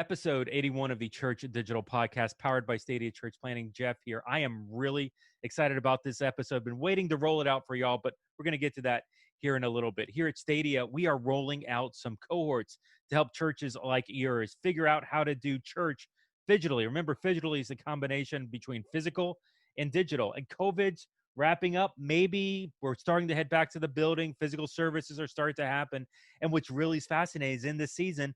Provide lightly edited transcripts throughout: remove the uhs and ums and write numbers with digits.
Episode 81 of the Church Digital podcast powered by Stadia Church Planting. Jeff here. I am really excited about this episode. Been waiting to roll it out for y'all, but we're going to get to that here in a little bit. Here at Stadia, we are rolling out some cohorts to help churches like yours figure out how to do church digitally. Remember, digitally is a combination between physical and digital. And COVID's wrapping up. Maybe we're starting to head back to the building. Physical services are starting to happen. And what's really fascinating is in this season,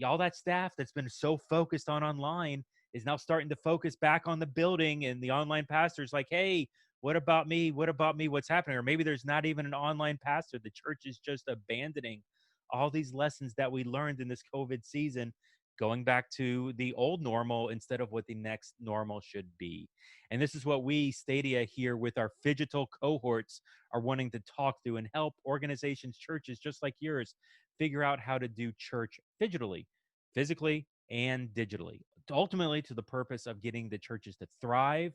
all that staff that's been so focused on online is now starting to focus back on the building, and the online pastor's like, hey, what about me? What about me? What's happening? Or maybe there's not even an online pastor. The church is just abandoning all these lessons that we learned in this COVID season, going back to the old normal instead of what the next normal should be. And this is what we, Stadia, here with our digital cohorts are wanting to talk through and help organizations, churches just like yours, figure out how to do church digitally, physically, and digitally, ultimately to the purpose of getting the churches to thrive,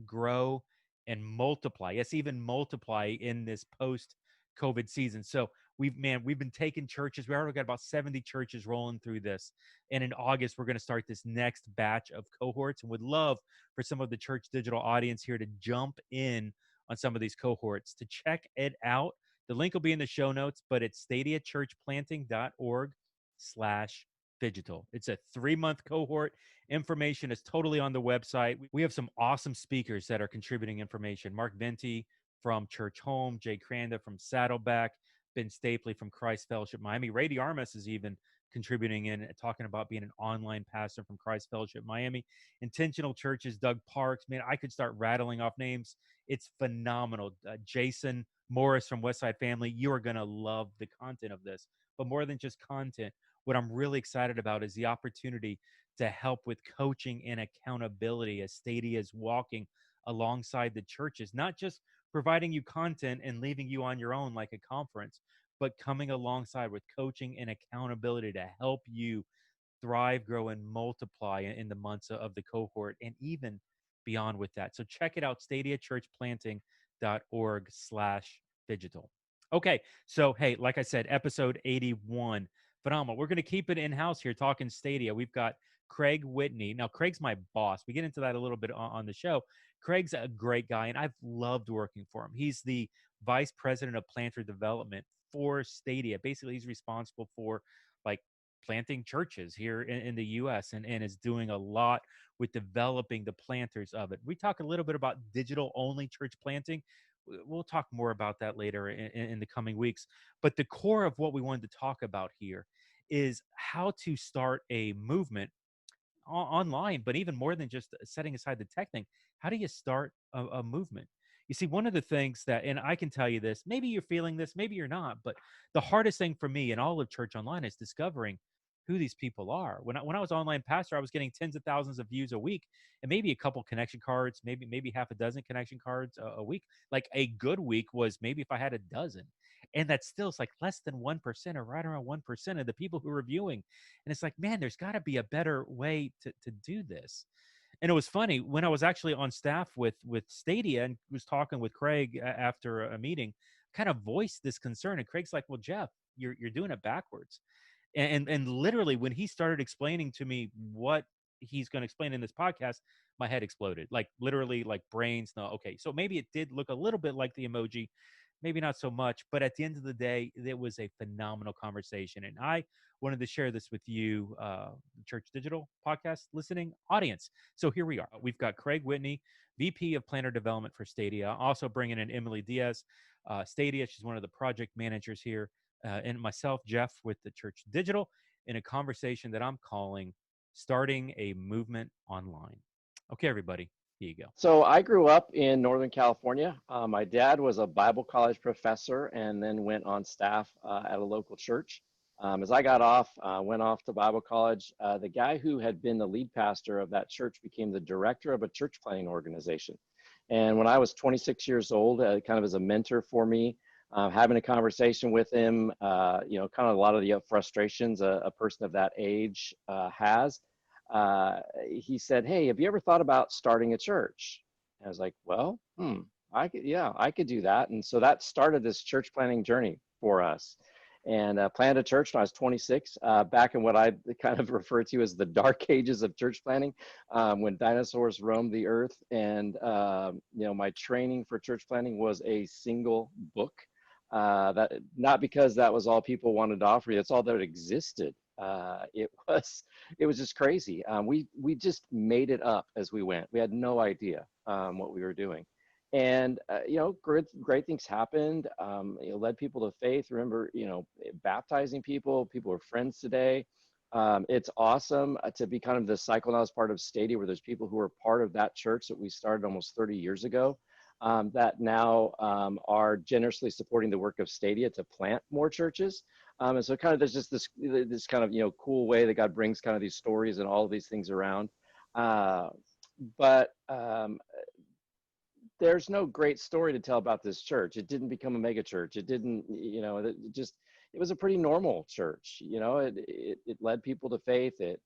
grow, and multiply. Yes, even multiply in this post-COVID season. So we've been taking churches. We already got about 70 churches rolling through this. And in August, we're going to start this next batch of cohorts, and would love for some of the church digital audience here to jump in on some of these cohorts to check it out. The link will be in the show notes, but it's stadiachurchplanting.org/digital. It's a 3-month cohort. Information is totally on the website. We have some awesome speakers that are contributing information. Mark Venti from Church Home, Jay Cranda from Saddleback, Ben Stapley from Christ Fellowship Miami. Ray Armas is even contributing in, talking about being an online pastor from Christ Fellowship Miami. Intentional Churches, Doug Parks. Man, I could start rattling off names. It's phenomenal. Jason Morris from Westside Family. You are going to love the content of this. But more than just content, what I'm really excited about is the opportunity to help with coaching and accountability as Stadia is walking alongside the churches, not just providing you content and leaving you on your own like a conference, but coming alongside with coaching and accountability to help you thrive, grow, and multiply in the months of the cohort and even beyond with that. So check it out, stadiachurchplanting.org/digital. Okay, so hey, like I said, episode 81, phenomenal. We're going to keep it in-house here talking Stadia. We've got Craig Whitney. Now, Craig's my boss. We get into that a little bit on the show. Craig's a great guy, and I've loved working for him. He's the vice president of planter development for Stadia. Basically, he's responsible for like planting churches here in the U.S. and is doing a lot with developing the planters of it. We talk a little bit about digital-only church planting. We'll talk more about that later in the coming weeks. But the core of what we wanted to talk about here is how to start a movement online, but even more than just setting aside the tech thing, how do you start a movement? You see, one of the things that, and I can tell you this, maybe you're feeling this, maybe you're not, but the hardest thing for me in all of church online is discovering who these people are. When I was online pastor, I was getting tens of thousands of views a week and maybe a couple connection cards, maybe half a dozen connection cards a week. Like a good week was maybe if I had a dozen. And that still is like less than 1% or right around 1% of the people who are viewing. And it's like, man, there's got to be a better way to do this. And it was funny when I was actually on staff with Stadia and was talking with Craig after a meeting, kind of voiced this concern. And Craig's like, well, Jeff, you're doing it backwards. And literally when he started explaining to me what he's going to explain in this podcast, my head exploded, like literally like brains. No, okay. So maybe it did look a little bit like the emoji, maybe not so much, but at the end of the day, it was a phenomenal conversation. And I wanted to share this with you, Church Digital podcast listening audience. So here we are. We've got Craig Whitney, VP of Planner Development for Stadia, also bringing in Emily Diaz, Stadia. She's one of the project managers here, and myself, Jeff, with the Church Digital, in a conversation that I'm calling Starting a Movement Online. Okay, everybody, here you go. So I grew up in Northern California. My dad was a Bible college professor and then went on staff at a local church. As I got off, went off to Bible college, the guy who had been the lead pastor of that church became the director of a church planting organization. And when I was 26 years old, kind of as a mentor for me, having a conversation with him, kind of a lot of the frustrations a person of that age has. He said, hey, have you ever thought about starting a church? And I was like, well, I could do that. And so that started this church planting journey for us. and planted a church when I was 26, back in what I kind of refer to as the dark ages of church planting, when dinosaurs roamed the earth. And, my training for church planting was a single book. That not because that was all people wanted to offer you, it's all that existed. It was just crazy. We just made it up as we went. We had no idea what we were doing. And great things happened. Led people to faith. Remember, baptizing people. People are friends today. It's awesome to be kind of the cycle now as part of Stadia, where there's people who are part of that church that we started almost 30 years ago, that now are generously supporting the work of Stadia to plant more churches. And so kind of there's just this kind of cool way that God brings kind of these stories and all of these things around. But there's no great story to tell about this church. It didn't become a mega church. It didn't, it was a pretty normal church. It led people to faith. It,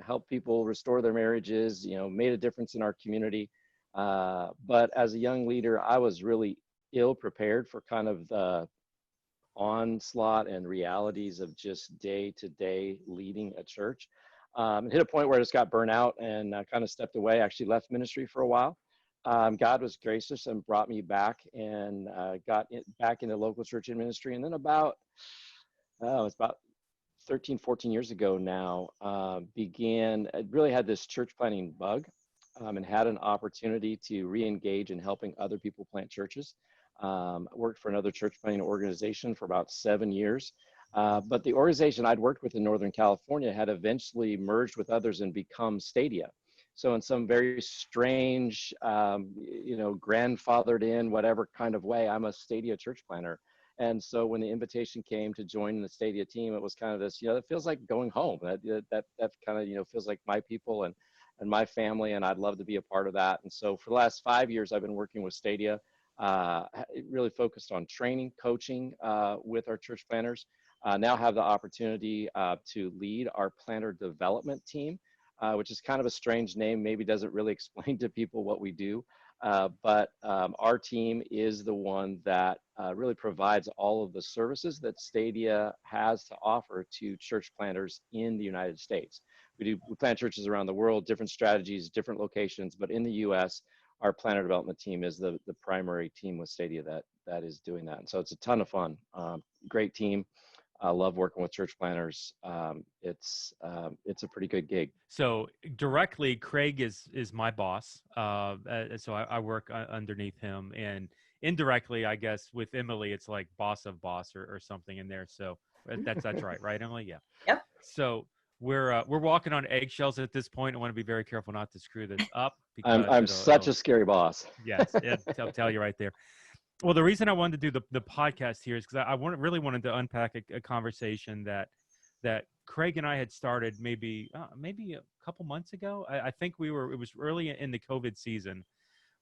helped people restore their marriages, made a difference in our community. But as a young leader, I was really ill prepared for kind of the onslaught and realities of just day to day leading a church. It hit a point where I just got burnt out and kind of stepped away, actually left ministry for a while. God was gracious and brought me back and back into local church and ministry. And then it's about 13, 14 years ago now, I really had this church planting bug, and had an opportunity to re-engage in helping other people plant churches. Worked for another church planting organization for about 7 years. But the organization I'd worked with in Northern California had eventually merged with others and become Stadia. So in some very strange, grandfathered in, whatever kind of way, I'm a Stadia church planter. And so when the invitation came to join the Stadia team, it was kind of this, it feels like going home. That kind of, feels like my people and my family, and I'd love to be a part of that. And so for the last 5 years, I've been working with Stadia, really focused on training, coaching with our church planners. Now have the opportunity to lead our planner development team, which is kind of a strange name, maybe doesn't really explain to people what we do. But our team is the one that really provides all of the services that Stadia has to offer to church planters in the United States. We plant churches around the world, different strategies, different locations, but in the US, our planner development team is the primary team with Stadia that is doing that. And so it's a ton of fun. Great team. I love working with church planners. It's a pretty good gig. So directly, Craig is my boss. So I work underneath him, and indirectly, I guess with Emily, it's like boss of boss or something in there. So that's right, Emily? Yeah. Yep. So we're walking on eggshells at this point. I want to be very careful not to screw this up. Because I'm such a scary boss. Yes, I'll tell you right there. Well, the reason I wanted to do the podcast here is because I really wanted to unpack a conversation that Craig and I had started maybe a couple months ago. I think it was early in the COVID season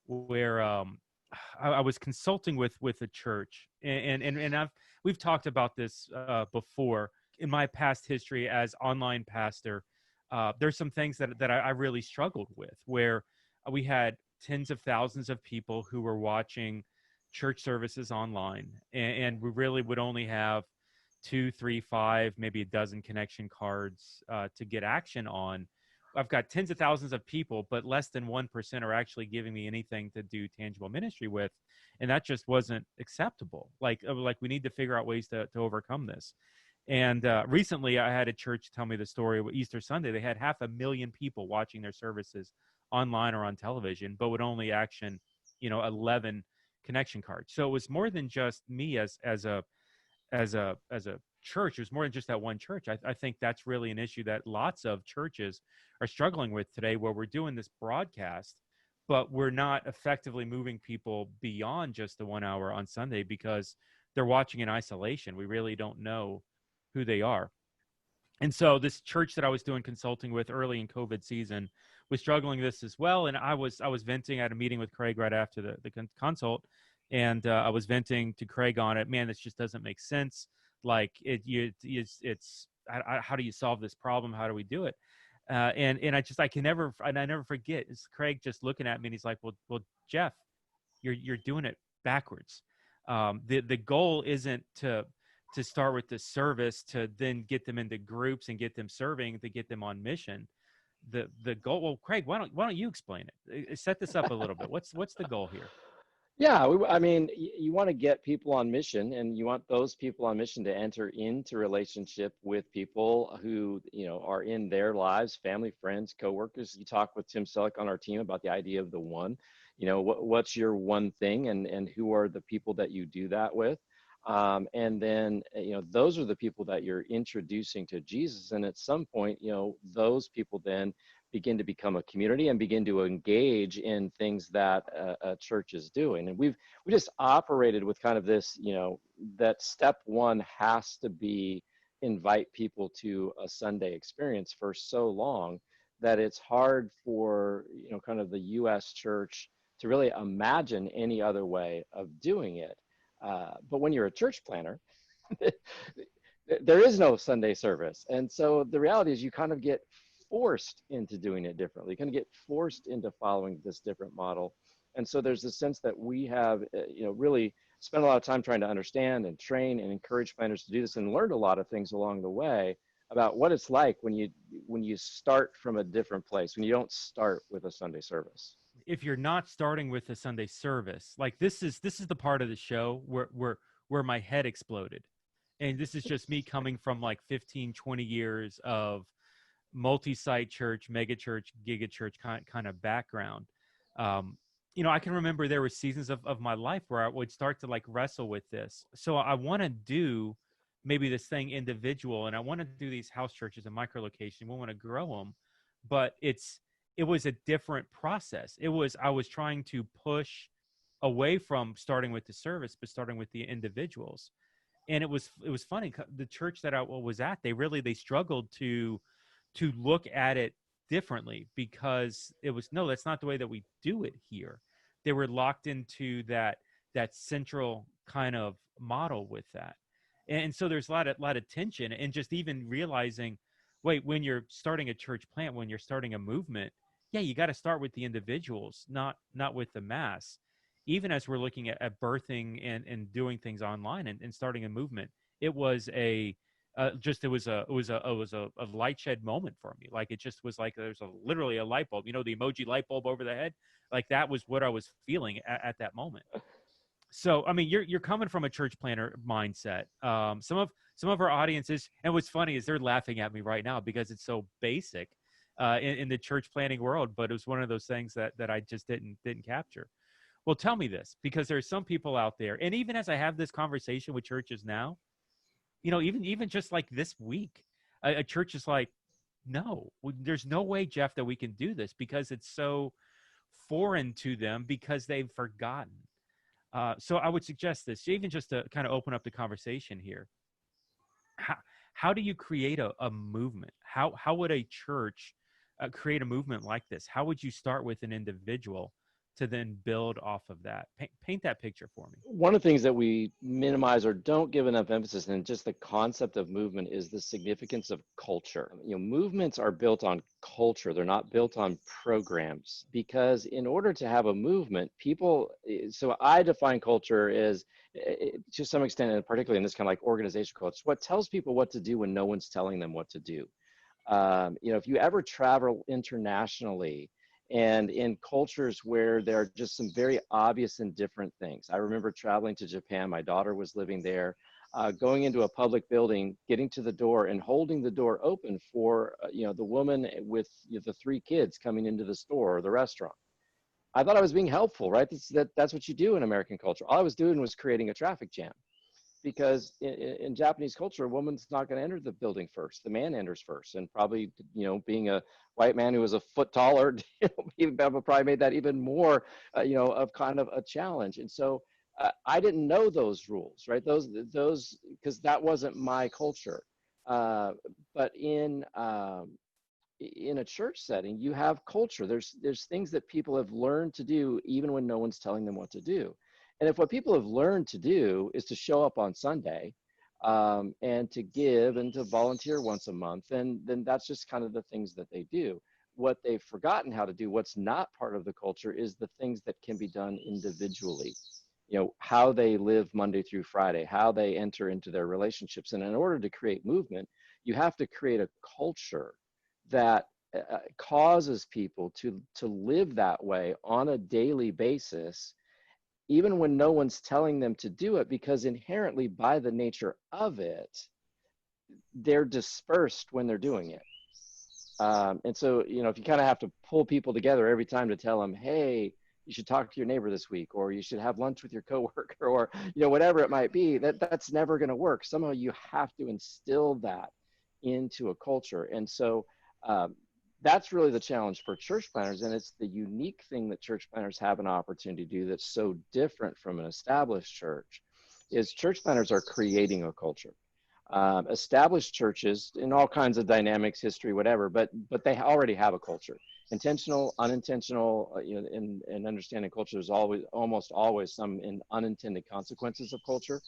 where I was consulting with a church, and we've talked about this before. In my past history as online pastor, there's some things that I really struggled with, where we had tens of thousands of people who were watching church services online, and we really would only have 2, 3, 5, maybe a dozen connection cards to get action on. I've got tens of thousands of people, but less than 1% are actually giving me anything to do tangible ministry with, and that just wasn't acceptable. Like we need to figure out ways to overcome this. And recently, I had a church tell me the story of Easter Sunday. They had 500,000 people watching their services online or on television, but would only action, 11 connection cards. So it was more than just me as a church. It was more than just that one church. I think that's really an issue that lots of churches are struggling with today, where we're doing this broadcast, but we're not effectively moving people beyond just the 1 hour on Sunday because they're watching in isolation. We really don't know who they are. And so this church that I was doing consulting with early in COVID season was struggling with this as well. And I was venting. I had a meeting with Craig right after the consult, and I was venting to Craig on it. Man, this just doesn't make sense. Like how do you solve this problem? How do we do it? And I never forget. It's Craig just looking at me, and he's like, well, Jeff, you're doing it backwards. The goal isn't to to start with the service to then get them into groups and get them serving to get them on mission. The goal. Well, Craig, why don't you explain it? Set this up a little bit. What's the goal here? Yeah, I mean, you want to get people on mission, and you want those people on mission to enter into relationship with people who, are in their lives, family, friends, coworkers. You talk with Tim Selleck on our team about the idea of the one. What's your one thing, and who are the people that you do that with? And then, those are the people that you're introducing to Jesus. And at some point, those people then begin to become a community and begin to engage in things that a church is doing. And we just operated with kind of this, that step one has to be invite people to a Sunday experience for so long that it's hard for, kind of the U.S. church to really imagine any other way of doing it. But when you're a church planner, there is no Sunday service. And so the reality is you kind of get forced into doing it differently. You kind of get forced into following this different model. And so there's a sense that we have, really spent a lot of time trying to understand and train and encourage planners to do this, and learned a lot of things along the way about what it's like when you start from a different place, when you don't start with a Sunday service. If you're not starting with a Sunday service, like this is the part of the show where my head exploded. And this is just me coming from like 15, 20 years of multi-site church, mega church, giga church kind of background. I can remember there were seasons of my life where I would start to like wrestle with this. So I want to do maybe this thing individual, and I want to do these house churches and micro location. We want to grow them, but it was a different process. I was trying to push away from starting with the service, but starting with the individuals. And it was funny. The church that I was at, they struggled to look at it differently, because it was, no, that's not the way that we do it here. They were locked into that central kind of model with that. And so there's a lot of tension, and just even realizing, wait, when you're starting a church plant, when you're starting a movement, yeah, you got to start with the individuals, not with the mass. Even as we're looking at birthing and doing things online and starting a movement, it was a light shed moment for me. Like, it just was like there's literally a light bulb, the emoji light bulb over the head. Like, that was what I was feeling at that moment. So, I mean, you're coming from a church planner mindset. Some of our audiences, and what's funny is they're laughing at me right now because it's so basic in the church planning world, but it was one of those things that I just didn't capture. Well, tell me this, because there's some people out there, and even as I have this conversation with churches now, even just like this week, a church is like, no, there's no way, Jeff, that we can do this because it's so foreign to them because they've forgotten. So I would suggest this, even just to kind of open up the conversation here. How do you create a movement? How would a church create a movement like this? How would you start with an individual to then build off of that? Paint that picture for me. One of the things that we minimize or don't give enough emphasis in just the concept of movement is the significance of culture. Movements are built on culture. They're not built on programs, because in order to have a movement, so I define culture as, to some extent, and particularly in this kind of like organizational culture, what tells people what to do when no one's telling them what to do. If you ever travel internationally, and in cultures where there are just some very obvious and different things. I remember traveling to Japan. My daughter was living there, going into a public building, getting to the door and holding the door open for, the woman with the 3 kids coming into the store or the restaurant. I thought I was being helpful, right? That's what you do in American culture. All I was doing was creating a traffic jam. Because in Japanese culture, a woman's not going to enter the building first. The man enters first, and probably, being a white man who was a foot taller, probably made that even more, of kind of a challenge. And so I didn't know those rules, right? Those because that wasn't my culture. But in a church setting, you have culture. There's things that people have learned to do even when no one's telling them what to do. And if what people have learned to do is to show up on Sunday and to give and to volunteer once a month, then that's just kind of the things that they do. What they've forgotten how to do, what's not part of the culture, is the things that can be done individually. how they live Monday through Friday, how they enter into their relationships. And in order to create movement, you have to create a culture that causes people to live that way on a daily basis, even when no one's telling them to do it, because inherently, by the nature of it, they're dispersed when they're doing it. And so, if you kind of have to pull people together every time to tell them, hey, you should talk to your neighbor this week, or you should have lunch with your coworker, or, whatever it might be, that's never going to work. Somehow you have to instill that into a culture. And so that's really the challenge for church planners. And it's the unique thing that church planners have an opportunity to do that's so different from an established church, is church planners are creating a culture. Established churches in all kinds of dynamics, history, whatever, but they already have a culture, intentional, unintentional. In understanding culture, there's almost always some unintended consequences of culture,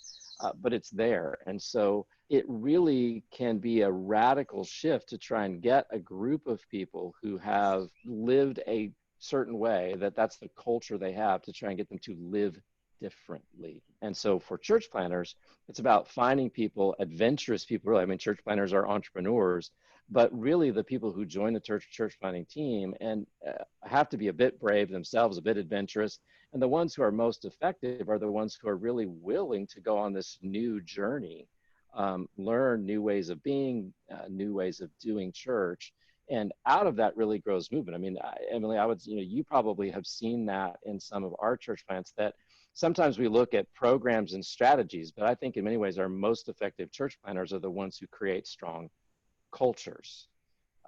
but it's there. And so it really can be a radical shift to try and get a group of people who have lived a certain way, that's the culture they have, to try and get them to live differently. And so for church planners, it's about finding people, adventurous people, really. I mean, church planners are entrepreneurs, but really the people who join the church planning team and have to be a bit brave themselves, a bit adventurous. And the ones who are most effective are the ones who are really willing to go on this new journey, learn new ways of being, new ways of doing church. And out of that really grows movement. I mean, Emily, you probably have seen that in some of our church plants, that sometimes we look at programs and strategies, but I think in many ways our most effective church planners are the ones who create strong cultures.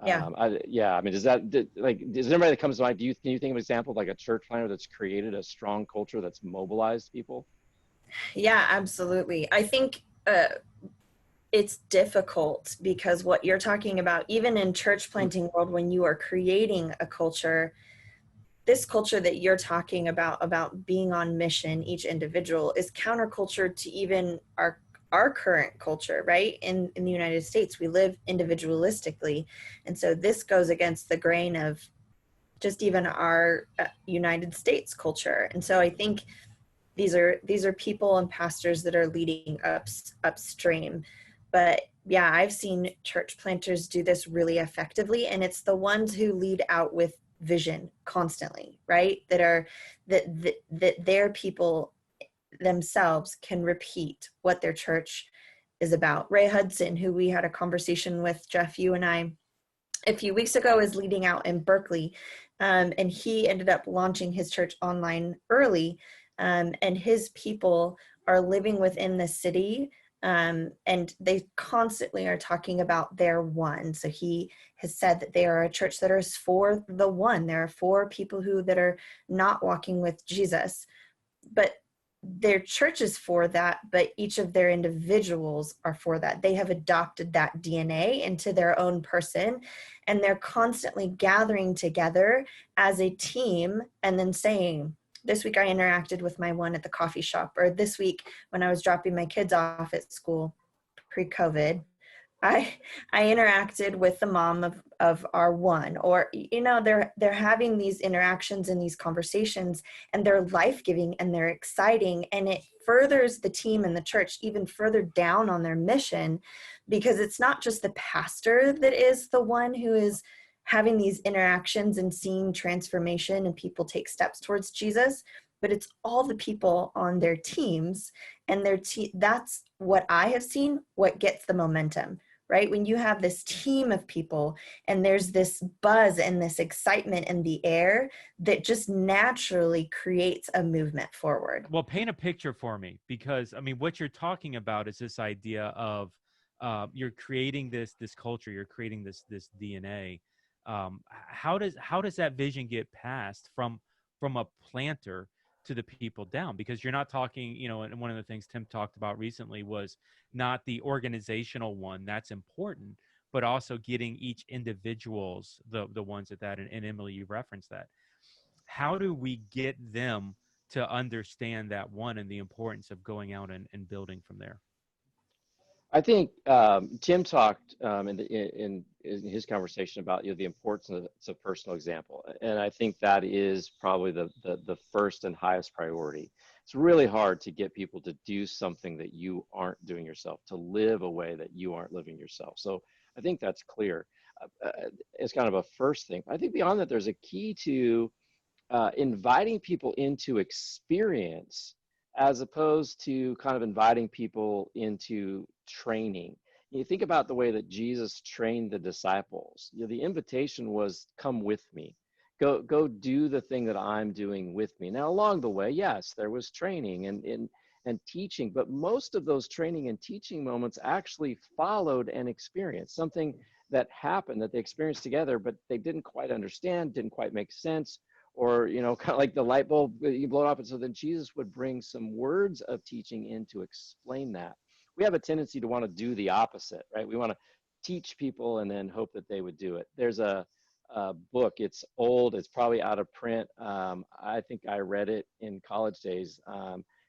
Yeah. I mean, is there anybody that comes to mind? Can you think of an example of like a church planner that's created a strong culture that's mobilized people? Yeah, absolutely. I think it's difficult because what you're talking about, even in church planting world, when you are creating a culture, this culture that you're talking about being on mission, each individual, is counterculture to even our current culture, right? In the United States, we live individualistically. And so this goes against the grain of just even our United States culture. And so I think these are people and pastors that are leading upstream. But yeah, I've seen church planters do this really effectively, and it's the ones who lead out with vision constantly, right? That their people themselves can repeat what their church is about. Ray Hudson, who we had a conversation with, Jeff, you and I, a few weeks ago, is leading out in Berkeley, and he ended up launching his church online early, and his people are living within the city, and they constantly are talking about their one. So he has said that they are a church that is for the one. There are for people that are not walking with Jesus, but their church is for that, but each of their individuals are for that. They have adopted that DNA into their own person, and they're constantly gathering together as a team and then saying, this week I interacted with my one at the coffee shop, or this week when I was dropping my kids off at school pre-COVID, I interacted with the mom of our one. Or they're having these interactions and these conversations, and they're life-giving and they're exciting, and it furthers the team and the church even further down on their mission, because it's not just the pastor that is the one who is having these interactions and seeing transformation and people take steps towards Jesus, but it's all the people on their teams and that's what I have seen, what gets the momentum. Right? When you have this team of people and there's this buzz and this excitement in the air, that just naturally creates a movement forward. Well, paint a picture for me, because I mean, what you're talking about is this idea of you're creating this culture, you're creating this DNA. How does that vision get passed from a planter to the people down? Because you're not talking, and one of the things Tim talked about recently was not the organizational one, that's important, but also getting each individuals, the ones at that, and Emily, you referenced that. How do we get them to understand that one and the importance of going out and building from there? I think Tim talked in his conversation about the importance of personal example, and I think that is probably the first and highest priority. It's really hard to get people to do something that you aren't doing yourself, to live a way that you aren't living yourself. So I think that's clear. It's kind of a first thing. I think beyond that, there's a key to inviting people into experience as opposed to kind of inviting people into training. You think about the way that Jesus trained the disciples. The invitation was, come with me. Go do the thing that I'm doing with me. Now, along the way, yes, there was training and teaching, but most of those training and teaching moments actually followed an experience, something that happened that they experienced together, but they didn't quite understand, didn't quite make sense, or kind of like the light bulb, you blow it up. And so then Jesus would bring some words of teaching in to explain that. We have a tendency to want to do the opposite, right? We want to teach people and then hope that they would do it. There's a book, it's old, it's probably out of print. I think I read it in college days,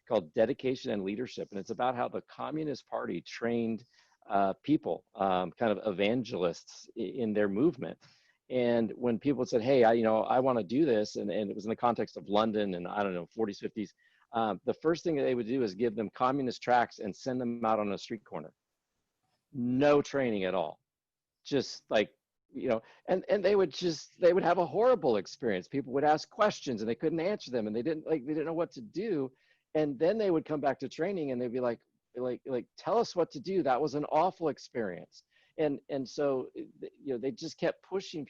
called Dedication and Leadership. And it's about how the Communist Party trained people, kind of evangelists in their movement. And when people said, hey, I want to do this, and it was in the context of London and I don't know, 40s, 50s, the first thing that they would do is give them communist tracts and send them out on a street corner. No training at all. Just like, and they would have a horrible experience. People would ask questions and they couldn't answer them, and they didn't know what to do. And then they would come back to training and they'd be like, tell us what to do. That was an awful experience. And so, they just kept pushing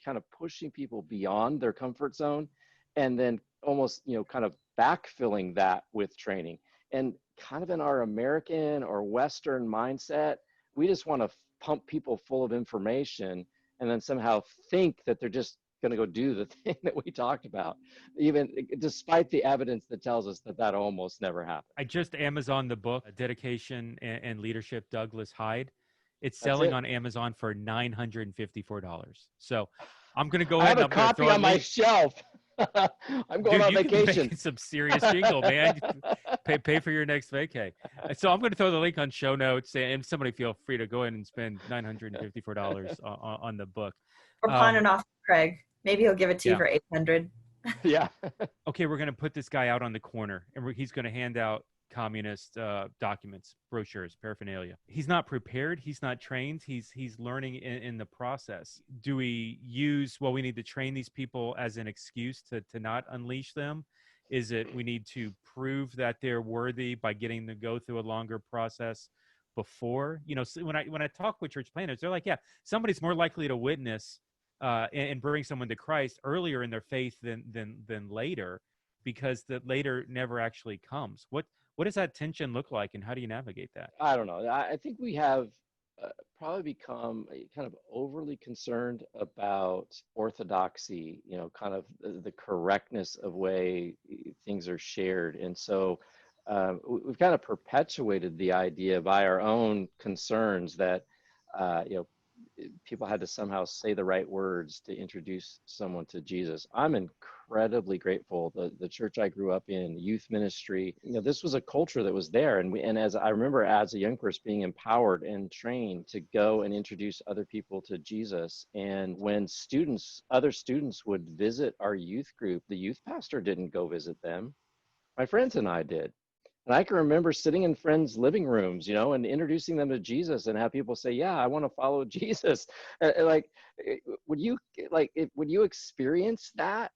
people beyond their comfort zone, and then almost, kind of backfilling that with training. And kind of in our American or Western mindset, we just want to pump people full of information and then somehow think that they're just going to go do the thing that we talked about, even despite the evidence that tells us that almost never happens. I just Amazon the book, Dedication and Leadership, Douglas Hyde. It's That's selling it. on Amazon for $954. So I'm going to go I ahead have and a copy on my shelf. I'm going on you vacation. Can make some serious jingle, man. Pay for your next vacay. So I'm going to throw the link on show notes, and somebody feel free to go ahead and spend $954 on the book. Or pawn it off to Craig. Maybe he'll give it to you for $800. Yeah. Okay, we're going to put this guy out on the corner, and he's going to hand out communist documents, brochures, paraphernalia. He's not prepared. He's not trained. He's learning in the process. Do we use, well, we need to train these people as an excuse to not unleash them? Is it we need to prove that they're worthy by getting them to go through a longer process before? So when I talk with church planners, they're like, yeah, somebody's more likely to witness and bring someone to Christ earlier in their faith than later, because the later never actually comes. What does that tension look like, and how do you navigate that? I don't know. I think we have probably become kind of overly concerned about orthodoxy, kind of the correctness of way things are shared. And so we've kind of perpetuated the idea by our own concerns that, people had to somehow say the right words to introduce someone to Jesus. I'm incredibly grateful. The church I grew up in, youth ministry, this was a culture that was there. And as I remember as a young person being empowered and trained to go and introduce other people to Jesus. And when other students would visit our youth group, the youth pastor didn't go visit them. My friends and I did. And I can remember sitting in friends' living rooms, and introducing them to Jesus, and have people say, "Yeah, I want to follow Jesus." Would you experience that?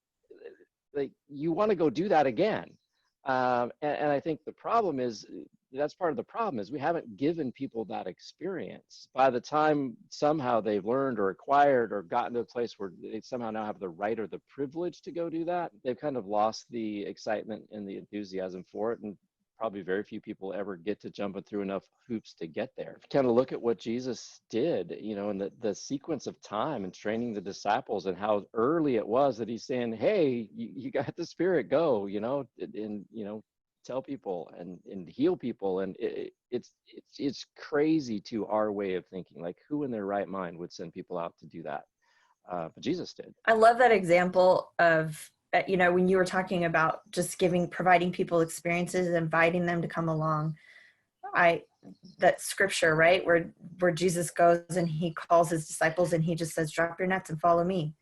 Like, you want to go do that again? And I think the problem is, that's part of the problem, is we haven't given people that experience. By the time somehow they've learned or acquired or gotten to a place where they somehow now have the right or the privilege to go do that, they've kind of lost the excitement and the enthusiasm for it. And probably very few people ever get to jumping through enough hoops to get there. Kind of look at what Jesus did, and the sequence of time and training the disciples, and how early it was that he's saying, hey, you got the Spirit, go, and tell people and heal people. And it's crazy to our way of thinking, like, who in their right mind would send people out to do that? But Jesus did. I love that example of, when you were talking about just providing people experiences, inviting them to come along. that scripture, right? Where Jesus goes and he calls his disciples and he just says, drop your nets and follow me.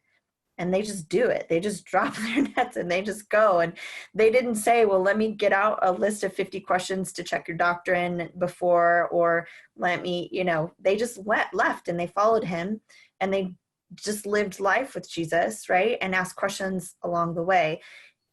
And they just do it. They just drop their nets and they just go. And they didn't say, well, let me get out a list of 50 questions to check your doctrine before, or let me, they just left and they followed him and they just lived life with Jesus, right? And asked questions along the way.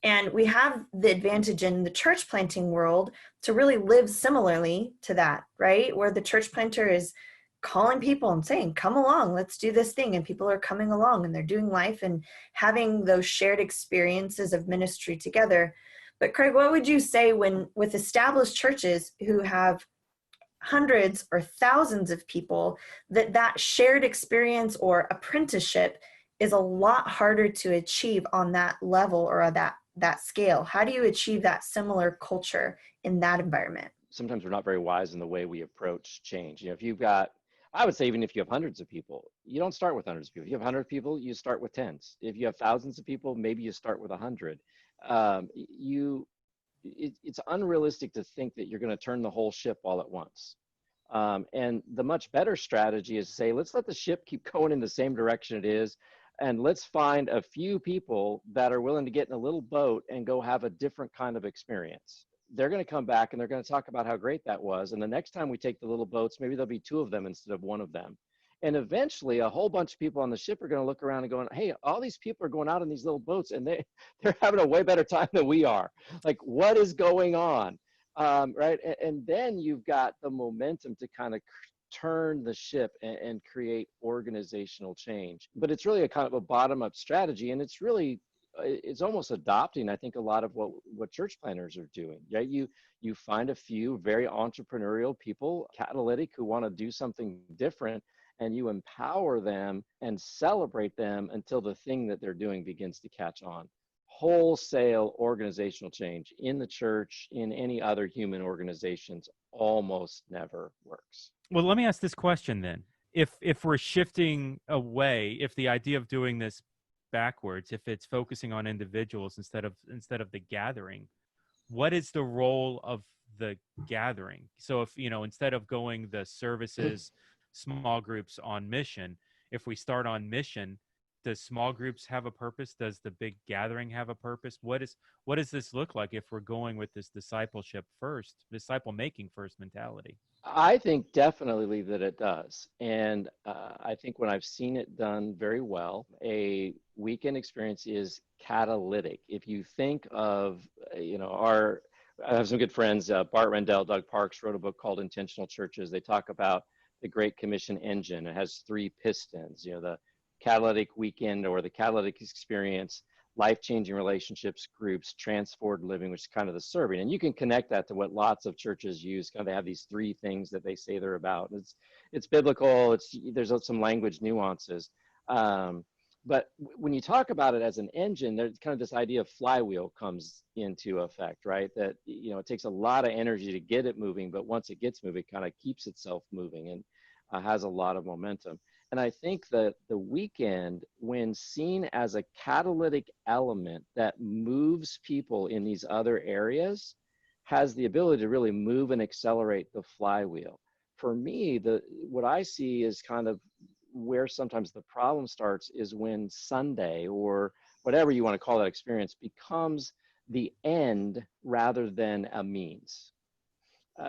And we have the advantage in the church planting world to really live similarly to that, right? Where the church planter is calling people and saying, come along, let's do this thing. And people are coming along and they're doing life and having those shared experiences of ministry together. But Craig, what would you say when with established churches who have hundreds or thousands of people, that shared experience or apprenticeship is a lot harder to achieve on that level or on that scale? How do you achieve that similar culture in that environment? Sometimes we're not very wise in the way we approach change. If you've got, I would say, even if you have hundreds of people, you don't start with hundreds of people. If you have 100 people, you start with tens. If you have thousands of people, maybe you start with 100. It's unrealistic to think that you're going to turn the whole ship all at once. And the much better strategy is to say, let's let the ship keep going in the same direction it is. And let's find a few people that are willing to get in a little boat and go have a different kind of experience. They're going to come back and they're going to talk about how great that was. And the next time we take the little boats, maybe there'll be 2 of them instead of 1 of them. And eventually a whole bunch of people on the ship are going to look around and going, hey, all these people are going out in these little boats and they're having a way better time than we are. Like, what is going on? Right. And then you've got the momentum to kind of turn the ship and create organizational change. But it's really a kind of a bottom-up strategy. And it's almost adopting, I think, a lot of what church planners are doing. Right? You find a few very entrepreneurial people, catalytic, who want to do something different, and you empower them and celebrate them until the thing that they're doing begins to catch on. Wholesale organizational change in the church, in any other human organizations, almost never works. Well, let me ask this question then. If we're shifting away, if the idea of doing this backwards, if it's focusing on individuals instead of the gathering, what is the role of the gathering? So if, instead of going the services, small groups on mission, if we start on mission, does small groups have a purpose? Does the big gathering have a purpose? What does this look like if we're going with this disciple making first mentality? I think definitely that it does. And I think when I've seen it done very well, a weekend experience is catalytic. If you think of, I have some good friends, Bart Rendell, Doug Parks wrote a book called Intentional Churches. They talk about the Great Commission engine. It has 3 pistons, the catalytic weekend or the catalytic experience, life-changing relationships, groups, transformed living, which is kind of the serving. And you can connect that to what lots of churches use. They have these 3 things that they say they're about. It's biblical. There's some language nuances. But when you talk about it as an engine, there's kind of this idea of flywheel comes into effect, right? That, it takes a lot of energy to get it moving, but once it gets moving, it kind of keeps itself moving and has a lot of momentum. And I think that the weekend, when seen as a catalytic element that moves people in these other areas, has the ability to really move and accelerate the flywheel. For me, what I see is kind of where sometimes the problem starts is when Sunday, or whatever you want to call that experience, becomes the end rather than a means.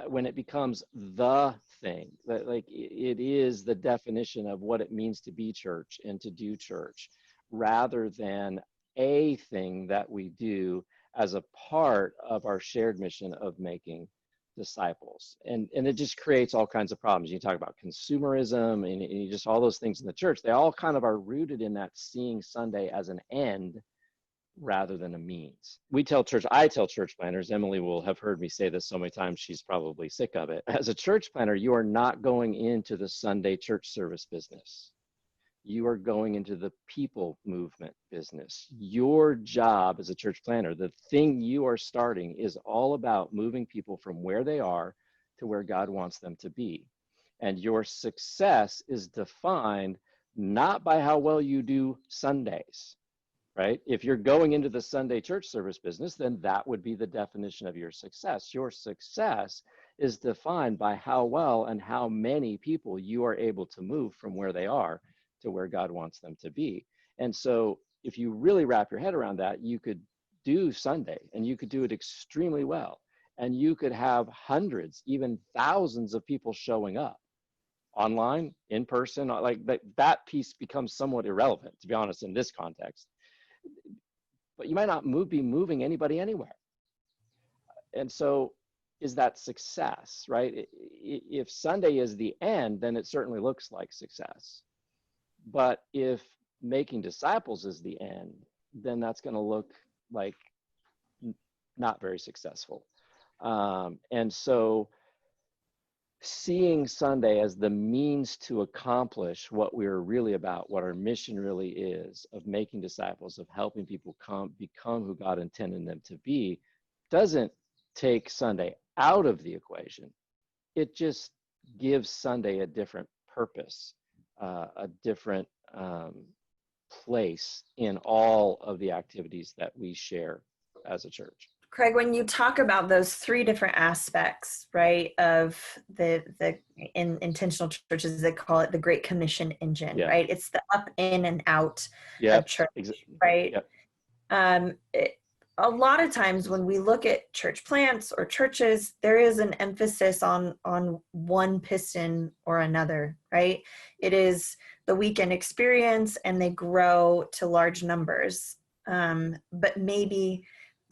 When it becomes the thing, like it is the definition of what it means to be church and to do church, rather than a thing that we do as a part of our shared mission of making disciples. And it just creates all kinds of problems. You talk about consumerism and just all those things in the church. They all kind of are rooted in that seeing Sunday as an end rather than a means. I tell church planners, Emily will have heard me say this so many times, she's probably sick of it. As a church planner, you are not going into the Sunday church service business. You are going into the people movement business. Your job as a church planner, the thing you are starting, is all about moving people from where they are to where God wants them to be. And your success is defined not by how well you do Sundays, right? If you're going into the Sunday church service business, then that would be the definition of your success. Your success is defined by how well and how many people you are able to move from where they are to where God wants them to be. And so if you really wrap your head around that, you could do Sunday and you could do it extremely well. And you could have hundreds, even thousands of people showing up online, in person, like that piece becomes somewhat irrelevant, to be honest, in this context. But you might not be moving anybody anywhere. And so is that success, right? If Sunday is the end, then it certainly looks like success. But if making disciples is the end, then that's going to look like not very successful. And so seeing Sunday as the means to accomplish what we're really about, what our mission really is, of making disciples, of helping people become who God intended them to be, doesn't take Sunday out of the equation. It just gives Sunday a different purpose, a different place in all of the activities that we share as a church. Craig, when you talk about those three different aspects, right, of the in intentional churches, they call it the Great Commission engine, right? It's the up, in, and out of church, right? A lot of times when we look at church plants or churches, there is an emphasis on one piston or another, right? It is the weekend experience and they grow to large numbers, but maybe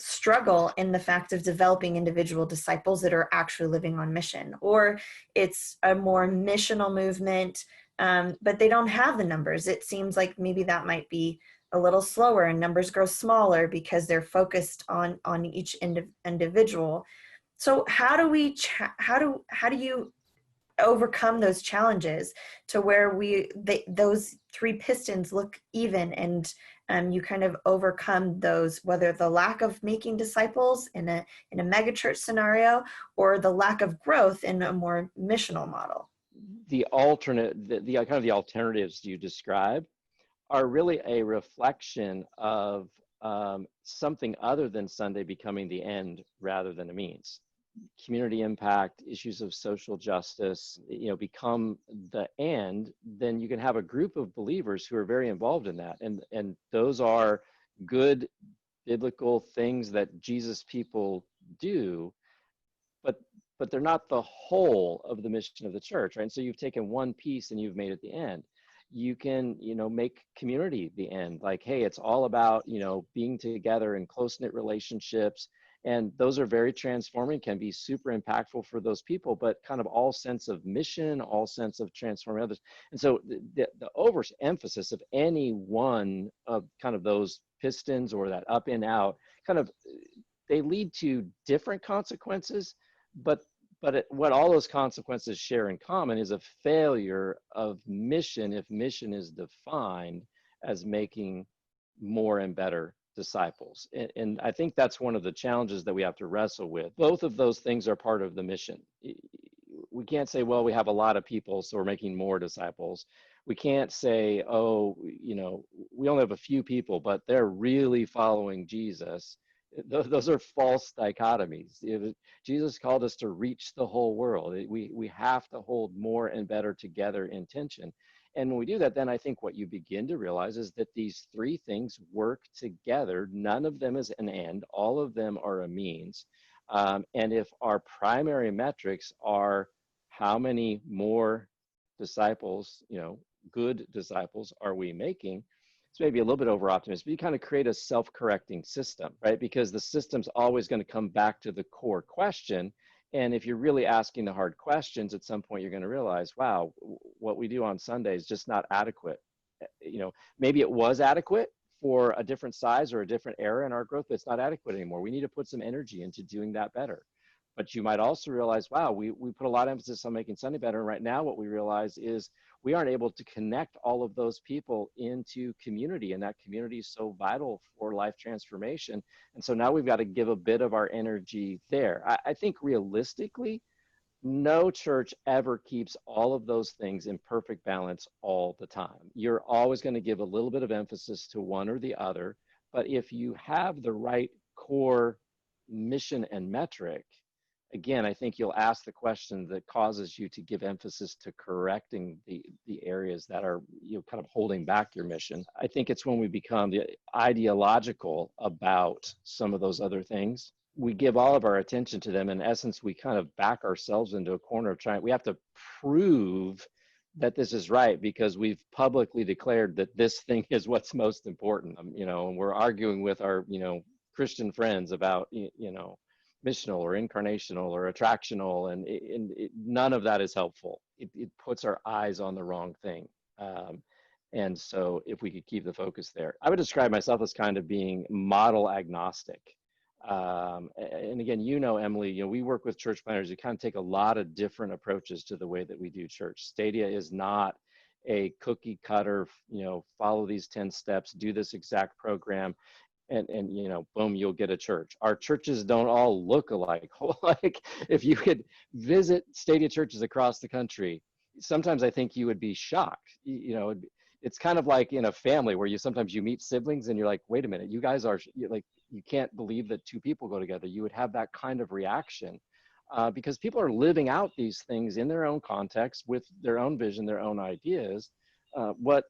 struggle in the fact of developing individual disciples that are actually living on mission, or it's a more missional movement, but they don't have the numbers. It seems like maybe that might be a little slower and numbers grow smaller because they're focused on each individual. So how do you overcome those challenges to where those three pistons look even, and you kind of overcome those, whether the lack of making disciples in a mega church scenario or the lack of growth in a more missional model? The alternatives you described are really a reflection of something other than Sunday becoming the end rather than a means. Community impact, issues of social justice, become the end, then you can have a group of believers who are very involved in that. And those are good biblical things that Jesus people do, but they're not the whole of the mission of the church, right? And so you've taken one piece and you've made it the end. You can, make community the end. Like, hey, it's all about, being together in close-knit relationships. And those are very transforming, can be super impactful for those people, but kind of all sense of mission, all sense of transforming others. And so the overemphasis of any one of kind of those pistons or that up and out, they lead to different consequences, but what all those consequences share in common is a failure of mission if mission is defined as making more and better disciples. And I think that's one of the challenges that we have to wrestle with. Both of those things are part of the mission. We can't say, well, we have a lot of people, so we're making more disciples. We can't say, oh, we only have a few people, but they're really following Jesus. Those are false dichotomies. Jesus called us to reach the whole world. We have to hold more and better together in tension. And when we do that, then I think what you begin to realize is that these three things work together. None of them is an end. All of them are a means. And if our primary metrics are how many more disciples, good disciples are we making, it's maybe a little bit over optimistic, but you kind of create a self-correcting system, right? Because the system's always going to come back to the core question. And if you're really asking the hard questions, at some point you're going to realize, wow, what we do on Sunday is just not adequate. Maybe it was adequate for a different size or a different era in our growth, but it's not adequate anymore. We need to put some energy into doing that better. But you might also realize, wow, we put a lot of emphasis on making Sunday better. And right now what we realize is we aren't able to connect all of those people into community. And that community is so vital for life transformation. And so now we've got to give a bit of our energy there. I think realistically, no church ever keeps all of those things in perfect balance all the time. You're always going to give a little bit of emphasis to one or the other. But if you have the right core mission and metric, again, I think you'll ask the question that causes you to give emphasis to correcting the areas that are, kind of holding back your mission. I think it's when we become ideological about some of those other things. We give all of our attention to them. In essence, we kind of back ourselves into a corner of we have to prove that this is right because we've publicly declared that this thing is what's most important. And we're arguing with our, Christian friends about, missional or incarnational or attractional, and none of that is helpful. It puts our eyes on the wrong thing. And so if we could keep the focus there, I would describe myself as kind of being model agnostic. And again, Emily, we work with church planners who kind of take a lot of different approaches to the way that we do church. Stadia is not a cookie cutter, follow these 10 steps, do this exact program, and boom, you'll get a church. Our churches don't all look alike. Like if you could visit Stadia churches across the country, sometimes I think you would be shocked. It's kind of like in a family where sometimes you meet siblings and you're like, wait a minute, you guys are like, you can't believe that two people go together. You would have that kind of reaction because people are living out these things in their own context with their own vision, their own ideas. What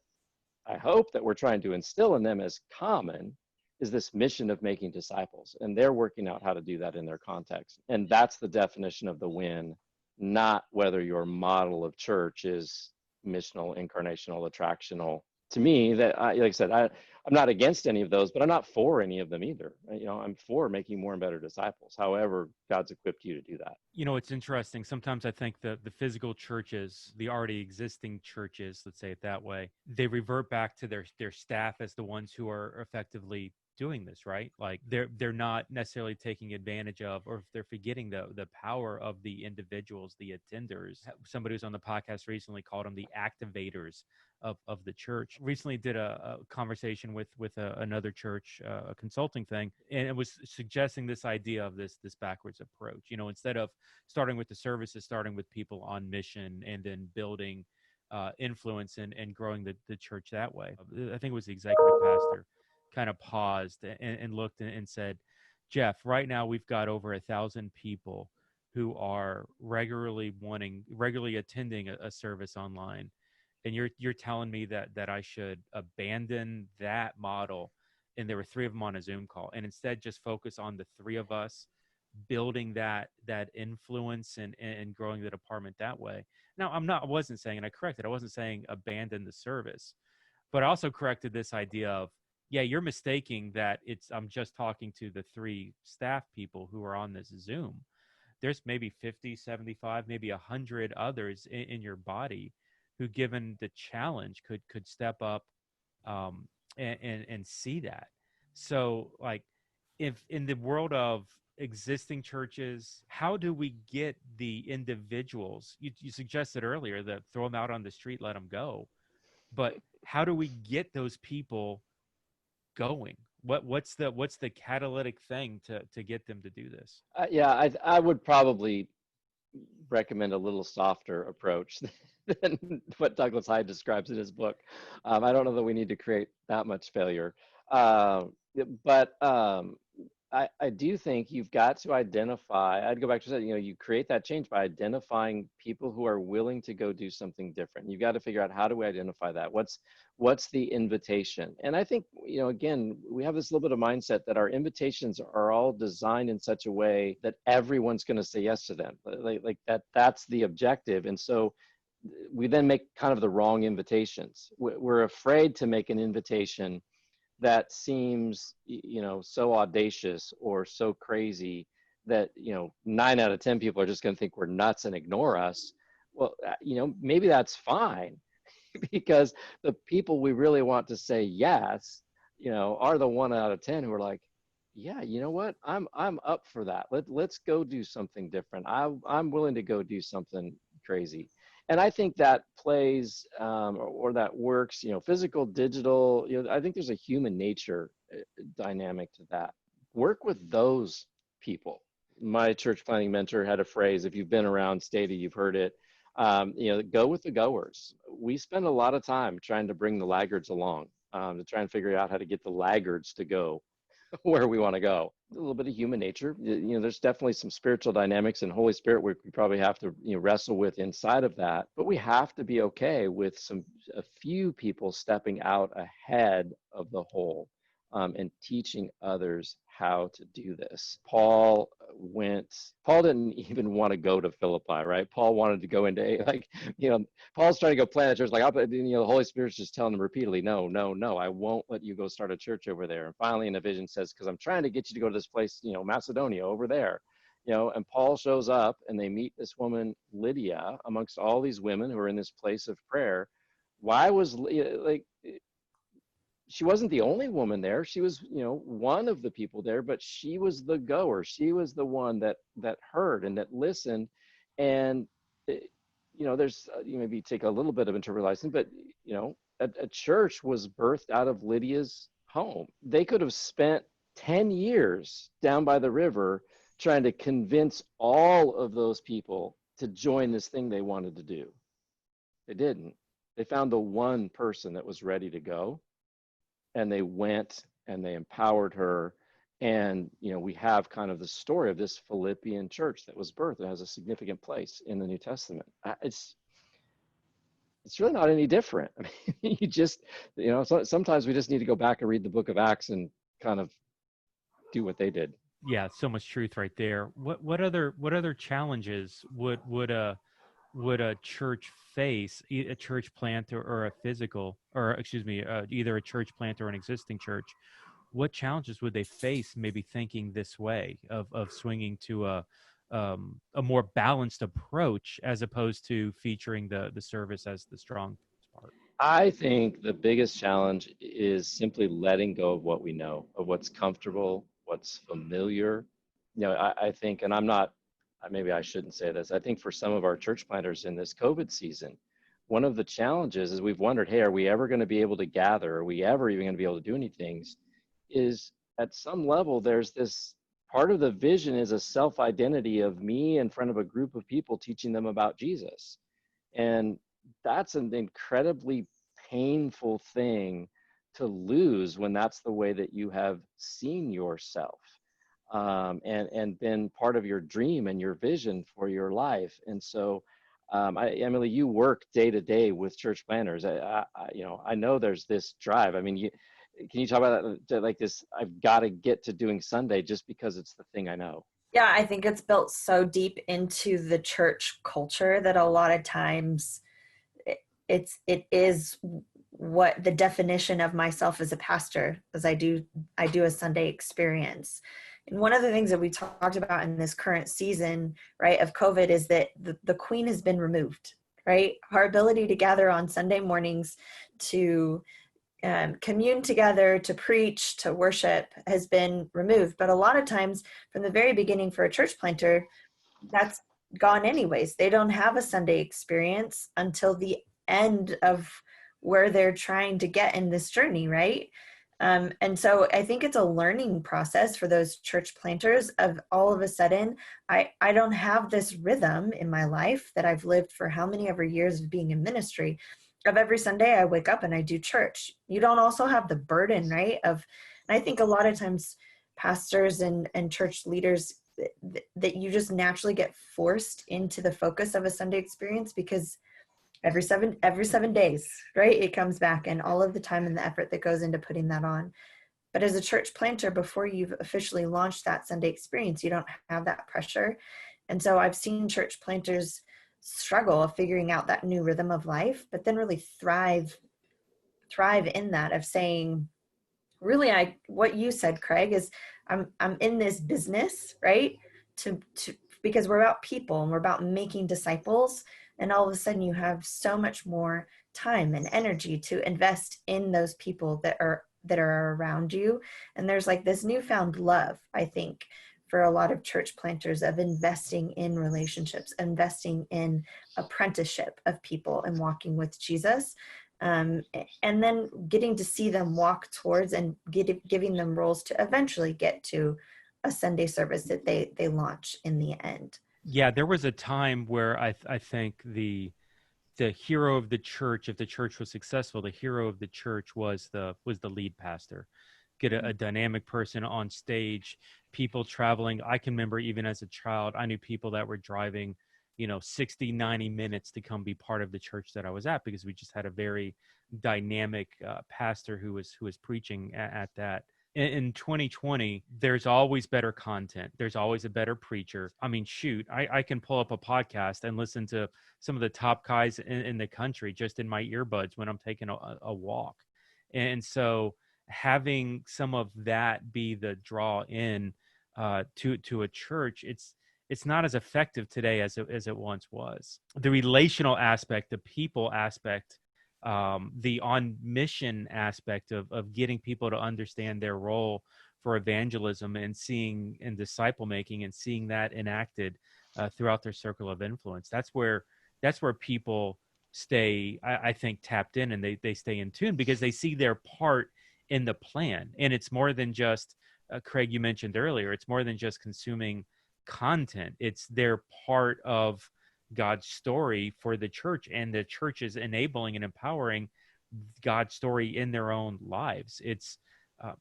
I hope that we're trying to instill in them as common is this mission of making disciples, and they're working out how to do that in their context. And that's the definition of the win, not whether your model of church is missional, incarnational, attractional. To me, like I said, I'm not against any of those, but I'm not for any of them either. I'm for making more and better disciples. However, God's equipped you to do that. It's interesting. Sometimes I think the physical churches, the already existing churches, let's say it that way, they revert back to their staff as the ones who are effectively doing this, right? Like they're not necessarily taking advantage of, or if they're forgetting the power of the individuals, the attenders. Somebody who's on the podcast recently called them the activators of the church. Recently did a conversation with another church, a consulting thing, and it was suggesting this idea of this backwards approach. Instead of starting with the services, starting with people on mission, and then building influence and growing the church that way. I think it was the executive pastor kind of paused and looked and said, Jeff, right now we've got over 1,000 people who are regularly attending a service online. And you're telling me that I should abandon that model. And there were 3 of them on a Zoom call, and instead just focus on the 3 of us building that influence and growing the department that way. Now, I wasn't saying, and I corrected, I wasn't saying abandon the service, but I also corrected this idea of, yeah, you're mistaking that I'm just talking to the 3 staff people who are on this Zoom. There's maybe 50, 75, maybe 100 others in your body who, given the challenge, could step up and see that. So, like, if in the world of existing churches, how do we get the individuals? You suggested earlier that throw them out on the street, let them go. But how do we get those people going? What's the catalytic thing to get them to do this? I would probably recommend a little softer approach than what Douglas Hyde describes in his book. I don't know that we need to create that much failure, but I do think you've got to identify. I'd go back to that. You create that change by identifying people who are willing to go do something different. You've got to figure out, how do we identify that? What's the invitation? And I think, again, we have this little bit of mindset that our invitations are all designed in such a way that everyone's going to say yes to them. Like that's the objective. And so we then make kind of the wrong invitations. We're afraid to make an invitation that seems, so audacious or so crazy that, 9 out of 10 people are just going to think we're nuts and ignore us. Well, maybe that's fine because the people we really want to say yes, are the 1 out of 10 who are like, yeah, you know what? I'm up for that. Let's go do something different. I'm willing to go do something crazy. And I think that plays or that works, physical, digital, I think there's a human nature dynamic to that. Work with those people. My church planning mentor had a phrase, if you've been around Stadia, you've heard it, go with the goers. We spend a lot of time trying to bring the laggards along, to try and figure out how to get the laggards to go. where we want to go. A little bit of human nature. There's definitely some spiritual dynamics and Holy Spirit we probably have to wrestle with inside of that. But we have to be okay with a few people stepping out ahead of the whole, and teaching others how to do this. Paul didn't even want to go to Philippi, right? Paul wanted to go into, Paul's trying to go plant a church. The Holy Spirit's just telling him repeatedly, no, no, no, I won't let you go start a church over there. And finally in a vision says, because I'm trying to get you to go to this place, Macedonia over there. And Paul shows up and they meet this woman, Lydia, amongst all these women who are in this place of prayer. Why was, she wasn't the only woman there. She was, one of the people there, but she was the goer. She was the one that heard and that listened. And, there's, you maybe take a little bit of interpretation, but, a church was birthed out of Lydia's home. They could have spent 10 years down by the river trying to convince all of those people to join this thing they wanted to do. They didn't. They found the one person that was ready to go. And they went and they empowered her. And, we have kind of the story of this Philippian church that was birthed. It has a significant place in the New Testament. It's really not any different. I mean, sometimes we just need to go back and read the book of Acts and kind of do what they did. Yeah, so much truth right there. What other challenges would a church face, a church planter or either a church planter or an existing church? What challenges would they face maybe thinking this way of swinging to a more balanced approach as opposed to featuring the service as the strong part? I think the biggest challenge is simply letting go of what we know, of what's comfortable, what's familiar. I think, and maybe I shouldn't say this, I think for some of our church planters in this COVID season, one of the challenges is we've wondered, hey, are we ever going to be able to gather? Are we ever even going to be able to do anything? Is at some level, there's this part of the vision is a self-identity of me in front of a group of people teaching them about Jesus. And that's an incredibly painful thing to lose when that's the way that you have seen yourself. And been part of your dream and your vision for your life. And so, Emily, you work day to day with church planners. I know there's this drive. I mean, can you talk about that, like this, I've got to get to doing Sunday just because it's the thing I know? Yeah, I think it's built so deep into the church culture that a lot of times it is what the definition of myself as a pastor, as I do a Sunday experience. And one of the things that we talked about in this current season, right, of COVID is that the queen has been removed, right? Our ability to gather on Sunday mornings to commune together, to preach, to worship has been removed. But a lot of times from the very beginning for a church planter, that's gone anyways. They don't have a Sunday experience until the end of where they're trying to get in this journey, right? And so I think it's a learning process for those church planters of all of a sudden, I don't have this rhythm in my life that I've lived for how many ever years of being in ministry, of every Sunday I wake up and I do church. You don't also have the burden, right? And I think a lot of times pastors and church leaders, that you just naturally get forced into the focus of a Sunday experience because every seven days, right, it comes back, and all of the time and the effort that goes into putting that on. But as a church planter, before you've officially launched that Sunday experience, you don't have that pressure. And so I've seen church planters struggle of figuring out that new rhythm of life, but then really thrive in that, of saying, really, what you said, Craig, is I'm in this business, right, to because we're about people and we're about making disciples. And all of a sudden you have so much more time and energy to invest in those people that are around you. And there's like this newfound love, I think, for a lot of church planters, of investing in relationships, investing in apprenticeship of people and walking with Jesus. And then getting to see them walk towards and giving them roles to eventually get to a Sunday service that they launch in the end. Yeah, there was a time where I think the hero of the church, if the church was successful, the hero of the church was the lead pastor. get a dynamic person on stage, people traveling. I can remember even as a child, I knew people that were driving, 60, 90 minutes to come be part of the church that I was at, because we just had a very dynamic pastor who was preaching at that. In 2020, there's always better content. There's always a better preacher. I mean, shoot, I can pull up a podcast and listen to some of the top guys in the country just in my earbuds when I'm taking a walk. And so having some of that be the draw in to a church, it's not as effective today as it once was. The relational aspect, the people aspect, the on mission aspect of getting people to understand their role for evangelism and seeing and disciple making and seeing that enacted throughout their circle of influence. That's where people stay, I think, tapped in, and they stay in tune because they see their part in the plan. And it's more than just, Craig, you mentioned earlier, it's more than just consuming content. It's their part of God's story for the church, and the church is enabling and empowering God's story in their own lives. It's,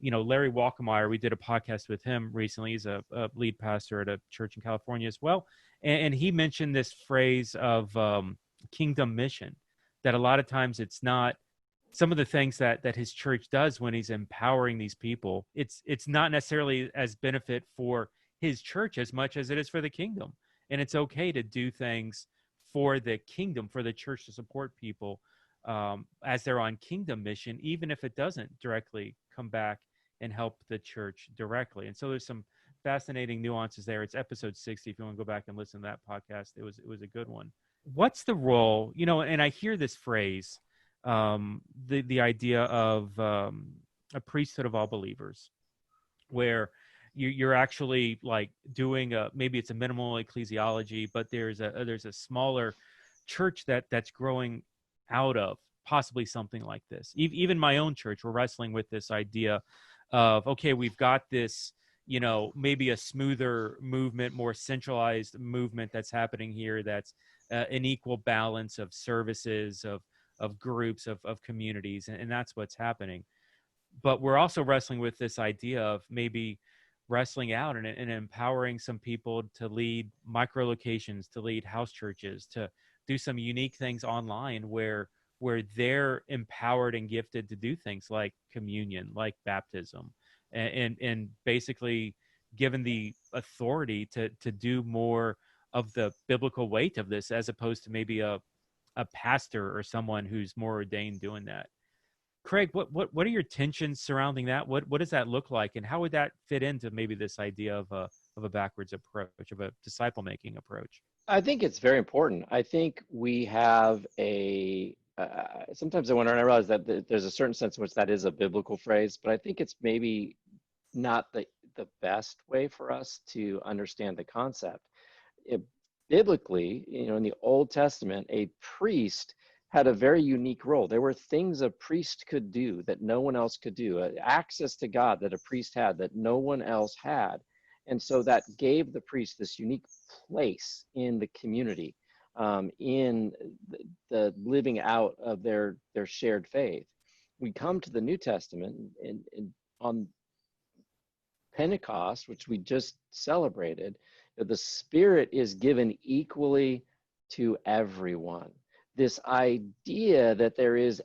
Larry Walkemeyer, we did a podcast with him recently. He's a lead pastor at a church in California as well. And he mentioned this phrase of kingdom mission, that a lot of times it's not some of the things that his church does when he's empowering these people. It's not necessarily as benefit for his church as much as it is for the kingdom. And it's okay to do things for the kingdom, for the church to support people as they're on kingdom mission, even if it doesn't directly come back and help the church directly. And so there's some fascinating nuances there. It's episode 60. If you want to go back and listen to that podcast, it was a good one. What's the role, and I hear this phrase, the idea of a priesthood of all believers, where you're actually like doing maybe it's a minimal ecclesiology, but there's a smaller church that's growing out of possibly something like this. Even my own church, we're wrestling with this idea of, okay, we've got this, maybe a smoother movement, more centralized movement that's happening here, that's an equal balance of services, of groups, of communities, and that's what's happening. But we're also wrestling with this idea of maybe wrestling out and empowering some people to lead micro locations, to lead house churches, to do some unique things online where they're empowered and gifted to do things like communion, like baptism, and basically given the authority to do more of the biblical weight of this, as opposed to maybe a pastor or someone who's more ordained doing that. Craig, what are your tensions surrounding that? What does that look like, and how would that fit into maybe this idea of a backwards approach, of a disciple making approach? I think it's very important. I think we have sometimes I wonder, and I realize that there's a certain sense in which that is a biblical phrase, but I think it's maybe not the best way for us to understand the concept. Biblically, in the Old Testament, a priest had a very unique role. There were things a priest could do that no one else could do, access to God that a priest had that no one else had. And so that gave the priest this unique place in the community, in the living out of their shared faith. We come to the New Testament, and on Pentecost, which we just celebrated, the Spirit is given equally to everyone. This idea that there is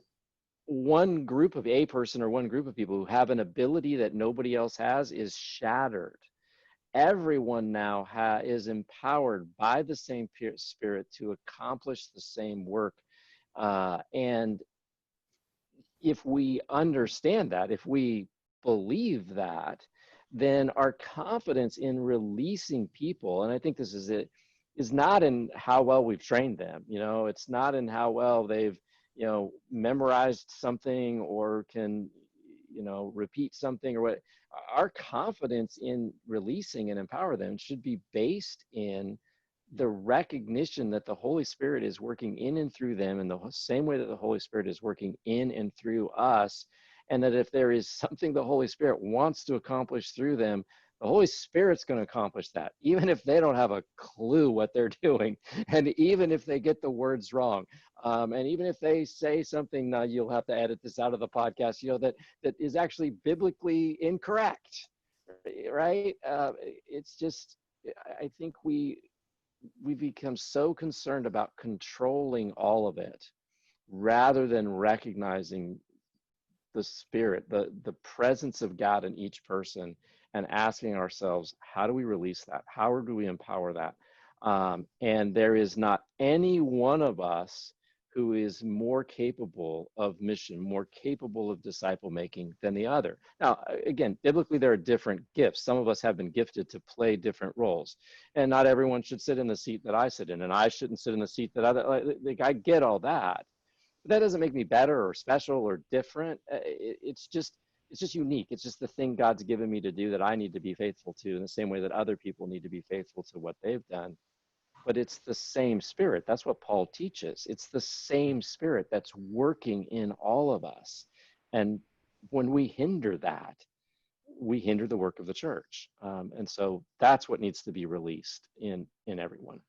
one group of a person or one group of people who have an ability that nobody else has is shattered. Everyone now is empowered by the same Spirit to accomplish the same work. And if we understand that, if we believe that, then our confidence in releasing people, and I think this is it, is not in how well we've trained them. It's not in how well they've, memorized something or can, repeat something or what. Our confidence in releasing and empower them should be based in the recognition that the Holy Spirit is working in and through them in the same way that the Holy Spirit is working in and through us. And that if there is something the Holy Spirit wants to accomplish through them, The Holy Spirit's going to accomplish that, even if they don't have a clue what they're doing, and even if they get the words wrong, and even if they say something, now you'll have to edit this out of the podcast, that is actually biblically incorrect, right? It's just, I think we become so concerned about controlling all of it rather than recognizing the Spirit, the presence of God in each person, and asking ourselves, how do we release that? How do we empower that? And there is not any one of us who is more capable of mission, more capable of disciple making than the other. Now, again, biblically, there are different gifts. Some of us have been gifted to play different roles, and not everyone should sit in the seat that I sit in, and I shouldn't sit in the seat that I get all that. But that doesn't make me better or special or different. It's just unique. It's just the thing God's given me to do that I need to be faithful to, in the same way that other people need to be faithful to what they've done. But it's the same Spirit. That's what Paul teaches. It's the same Spirit that's working in all of us. And when we hinder that, we hinder the work of the church. And so that's what needs to be released in everyone.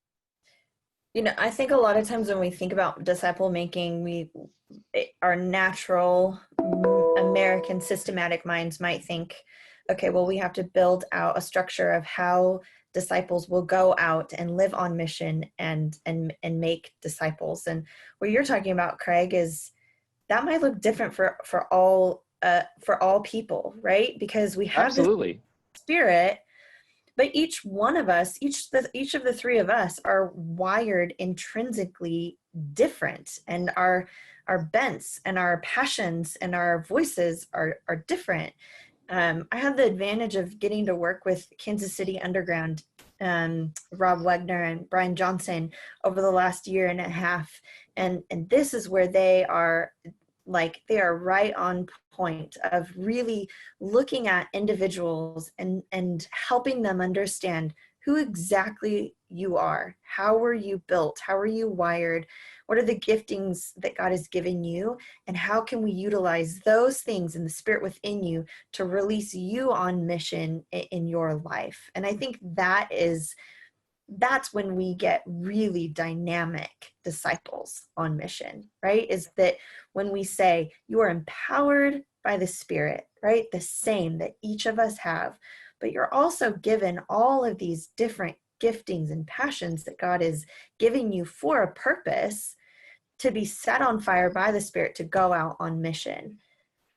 I think a lot of times when we think about disciple making, our natural American systematic minds might think, okay, well, we have to build out a structure of how disciples will go out and live on mission and make disciples. And what you're talking about, Craig, is that might look different for all people, right? Because we have Absolutely. this Spirit. But each one of us, each of the three of us are wired intrinsically different, and our bents and our passions and our voices are different. I had the advantage of getting to work with Kansas City Underground, Rob Wagner and Brian Johnson over the last year and a half, and this is where they are right on point of really looking at individuals and helping them understand who exactly you are. How were you built? How are you wired? What are the giftings that God has given you? And how can we utilize those things in the Spirit within you to release you on mission in your life? And I think that's when we get really dynamic disciples on mission, right? Is that when we say you are empowered by the Spirit, right? The same that each of us have, but you're also given all of these different giftings and passions that God is giving you for a purpose, to be set on fire by the Spirit to go out on mission.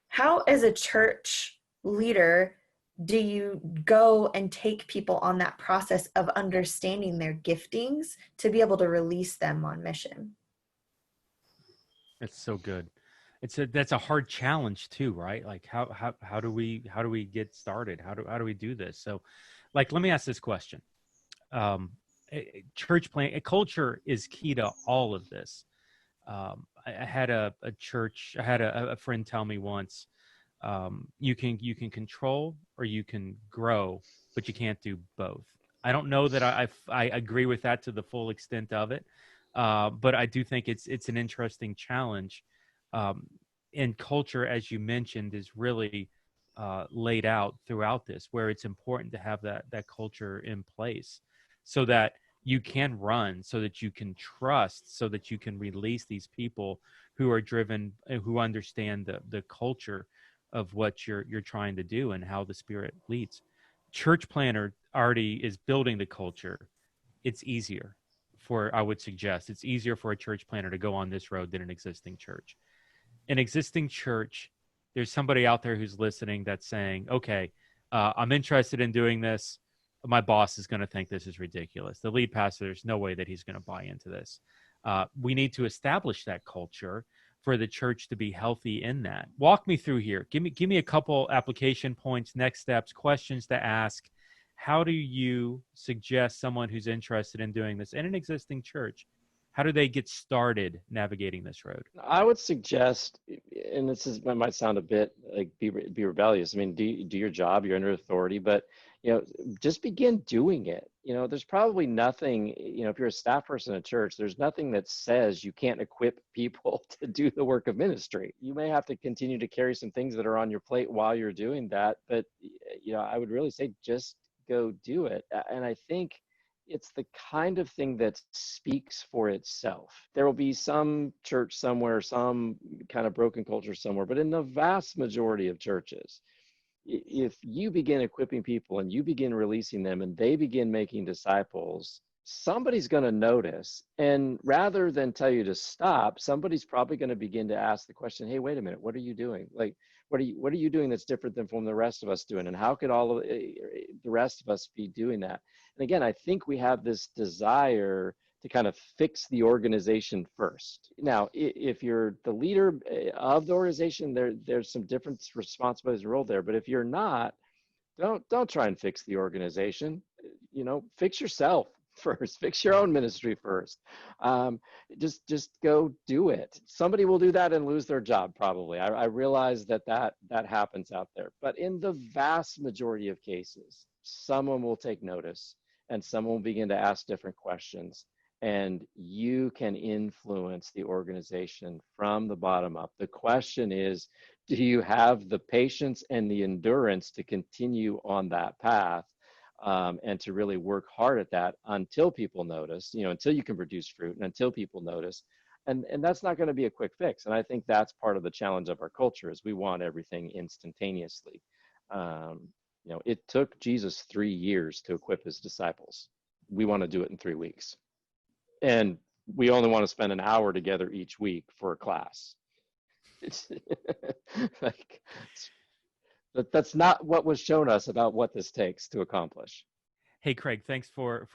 How, as a church leader, do you go and take people on that process of understanding their giftings to be able to release them on mission? It's so good. That's a hard challenge too, right? Like how do we get started? How do we do this? So, like, let me ask this question. Church plant culture is key to all of this. I had a friend tell me once, you can control or you can grow, but you can't do both. I don't know that I agree with that to the full extent of it, but I do think it's an interesting challenge. And culture, as you mentioned, is really laid out throughout this, where it's important to have that culture in place so that you can run, so that you can trust, so that you can release these people who are driven, who understand the culture of what you're trying to do and how the Spirit leads. Church planner already is building the culture. It's easier I would suggest it's easier for a church planner to go on this road than an existing church. An existing church, there's somebody out there who's listening that's saying, okay, I'm interested in doing this. My boss is going to think this is ridiculous. The lead pastor, there's no way that he's going to buy into this. We need to establish that culture for the church to be healthy in that. Walk me through here. Give me a couple application points, next steps, questions to ask. How do you suggest someone who's interested in doing this in an existing church, how do they get started navigating this road? I would suggest, and might sound a bit like be rebellious. I mean, do your job, you're under authority, but just begin doing it. There's probably nothing, if you're a staff person at church, there's nothing that says you can't equip people to do the work of ministry. You may have to continue to carry some things that are on your plate while you're doing that, but I would really say just go do it. And I think it's the kind of thing that speaks for itself. There will be some church somewhere, some kind of broken culture somewhere, but in the vast majority of churches, if you begin equipping people and you begin releasing them and they begin making disciples, somebody's going to notice. And rather than tell you to stop, somebody's probably going to begin to ask the question, hey, wait a minute, what are you doing? Like, what are you doing that's different than from the rest of us doing? And how could all of the rest of us be doing that? And again, I think we have this desire to kind of fix the organization first. Now, if you're the leader of the organization, there's some different responsibilities and role there. But if you're not, don't try and fix the organization. Fix yourself first. Fix your own ministry first. Just go do it. Somebody will do that and lose their job probably. I realize that happens out there. But in the vast majority of cases, someone will take notice and someone will begin to ask different questions. And you can influence the organization from the bottom up. The question is, do you have the patience and the endurance to continue on that path and to really work hard at that until people notice, until you can produce fruit and until people notice? And that's not going to be a quick fix. And I think that's part of the challenge of our culture is we want everything instantaneously. It took Jesus 3 years to equip his disciples. We want to do it in 3 weeks. And we only want to spend an hour together each week for a class. It's that's not what was shown us about what this takes to accomplish. Hey, Craig, thanks for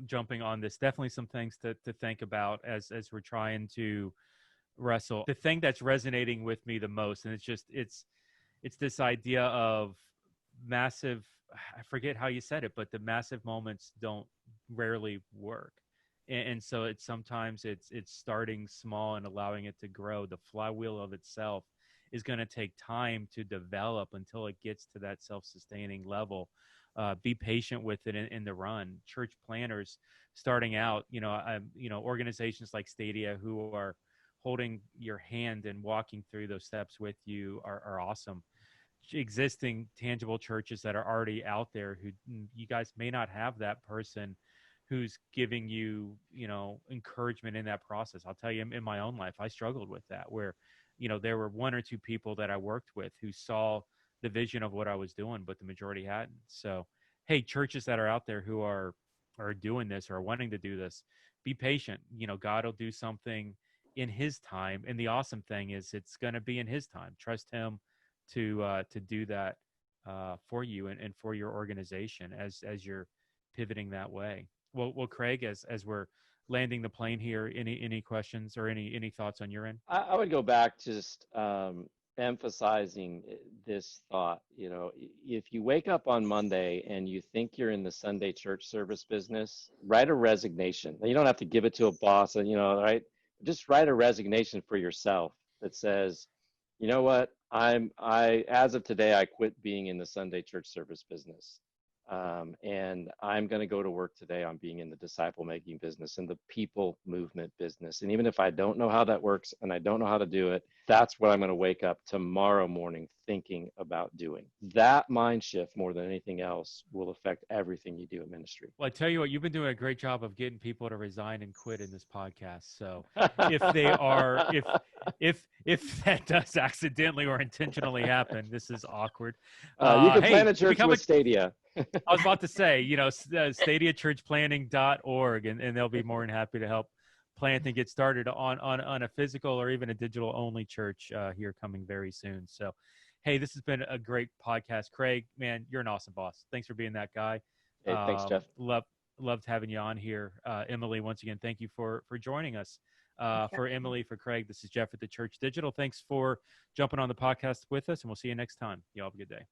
jumping on this. Definitely some things to think about as we're trying to wrestle. The thing that's resonating with me the most, and it's this idea of massive, I forget how you said it, but the massive moments don't rarely work. And so it's starting small and allowing it to grow. The flywheel of itself is going to take time to develop until it gets to that self-sustaining level. Be patient with it in the run. Church planners starting out, organizations like Stadia who are holding your hand and walking through those steps with you are awesome. Existing tangible churches that are already out there who you guys may not have that person who's giving you, encouragement in that process. I'll tell you, in my own life, I struggled with that where, there were 1 or 2 people that I worked with who saw the vision of what I was doing, but the majority hadn't. So, hey, churches that are out there who are doing this or are wanting to do this, be patient. God will do something in his time. And the awesome thing is it's going to be in his time. Trust him to do that for you and for your organization as you're pivoting that way. Well, Craig, as we're landing the plane here, any questions or any thoughts on your end? I would go back to just emphasizing this thought. If you wake up on Monday and you think you're in the Sunday church service business, write a resignation. You don't have to give it to a boss, right? Just write a resignation for yourself that says, you know what, as of today, I quit being in the Sunday church service business. And I'm going to go to work today on being in the disciple making business and the people movement business. And even if I don't know how that works and I don't know how to do it, that's what I'm going to wake up tomorrow morning thinking about doing. That mind shift more than anything else will affect everything you do in ministry. Well, I tell you what, you've been doing a great job of getting people to resign and quit in this podcast. So if they are, if that does accidentally or intentionally happen, this is awkward. You can plan a church with Stadia. I was about to say, stadiachurchplanning.org, and they'll be more than happy to help plant and get started on a physical or even a digital only church here coming very soon. So, hey, this has been a great podcast. Craig, man, you're an awesome boss. Thanks for being that guy. Hey, thanks, Jeff. Loved having you on here. Emily, once again, thank you for joining us. For Emily, for Craig, this is Jeff at the Church Digital. Thanks for jumping on the podcast with us, and we'll see you next time. You all have a good day.